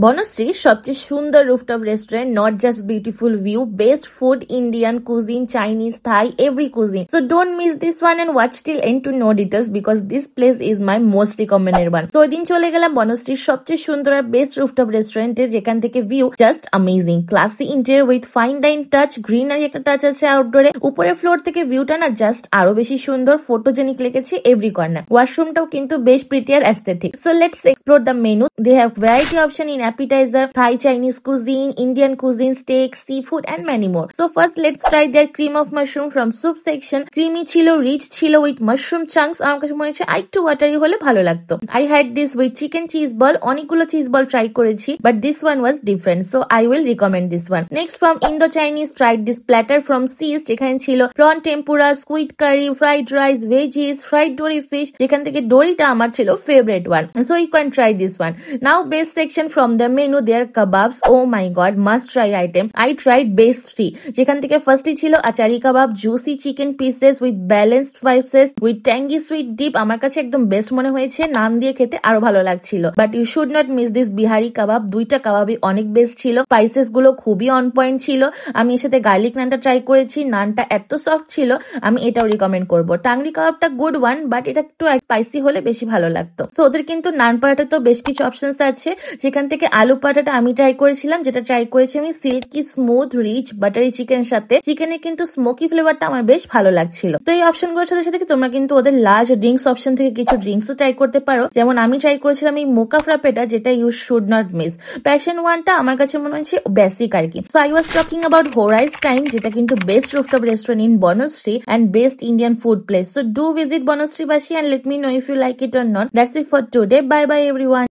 বনশ্রী সবচেয়ে সুন্দর rooftop restaurant, not just beautiful view, best food, Indian cuisine, Chinese, Thai, every cuisine. So don't miss this one and watch till end to know details because this place is my most recommended one. So ওই দিন চলে গেলাম বনশ্রীর সবচেয়ে সুন্দর আর best rooftop রেস্টুরেন্টে, যেখান থেকে view just amazing, classy interior with fine dine touch, greenery একটা টাচ আছে আউটডোরে। উপরের ফ্লোর থেকে ভিউটা না জাস্ট আরো বেশি সুন্দর, ফটোজেনিক লেগেছে এভরি কর্নার। ওয়াশরুমটাও কিন্তু বেশ প্রিটি আর aesthetic. So let's explore the menu. They have variety option in appetizer, Thai, Chinese cuisine, Indian cuisine, steak, seafood and many more. So first let's try their cream of mushroom from soup section. Creamy ছিল, rich ছিল with mushroom chunks. আমার কাছে মনে হচ্ছে একটু watery হলে ভালো লাগতো। I had this with chicken cheese ball. অনেকগুলো চিজ বল ট্রাই করেছি, but this one was different, so I will recommend this one. Next from Indo Chinese, tried this platter from Seas, যেখানে ছিল prawn tempura, squid curry, fried rice, veggies, fried dory fish, যেখান থেকে ডোরিটা আমার ছিল favorite one, so you can try this one. Now base section from the menu, their kebabs, oh my god, must try item. I tried base 3, যেখান থেকে ফার্স্টই ছিল achari kebab, juicy chicken pieces with balanced spices with tangy sweet dip. আমার কাছে একদম best মনে হয়েছে, নান দিয়ে খেতে আরো ভালো লাগছিল। But you should not miss this Bihari kebab. দুইটা কাবাবই অনেক বেস্ট ছিল, স্পাইসেস গুলো খুবই অন পয়েন্ট ছিল। আমি এর সাথে গার্লিক নানটা ট্রাই করেছি, নানটা এত সফট ছিল, আমি এটাও রিকমেন্ড করবো। টাংরি কাবাবটা গুড ওয়ান, বাট এটা একটু স্পাইসি হলে বেশি ভালো লাগতো। সো ওদের কিন্তু নান পরাটা তো বেশ কিছু অপশনস আছে, সেখান থেকে আলু পরাটাটা আমি ট্রাই করেছিলাম, যেটা ট্রাই করেছি আমি সিল্কি স্মুথ রিচ বাটারি চিকেনের সাথে। চিকেনের কিন্তু স্মোকি ফ্লেভারটা আমার বেশ ভালো লাগছিল। তো এই অপশনগুলোর সাথে সাথে তোমরা কিন্তু ওদের লার্জ ড্রিঙ্কস অপশন থেকে কিছু ড্রিঙ্কসও ট্রাই করতে পারো। যেমন আমি ট্রাই করেছিলাম এই মোকা ফ্রাপেটা, যেটা you should not miss. Passion ওয়ানটা আমার কাছে মনে হচ্ছে বেসিক আর কি। So I was talking about হোরাইজ টাইম, যেটা কিন্তু best rooftop restaurant in Banasree and best Indian food place. So do visit Bonostri Bashi and let me know if you like it or not. That's it for today. Bye bye everyone.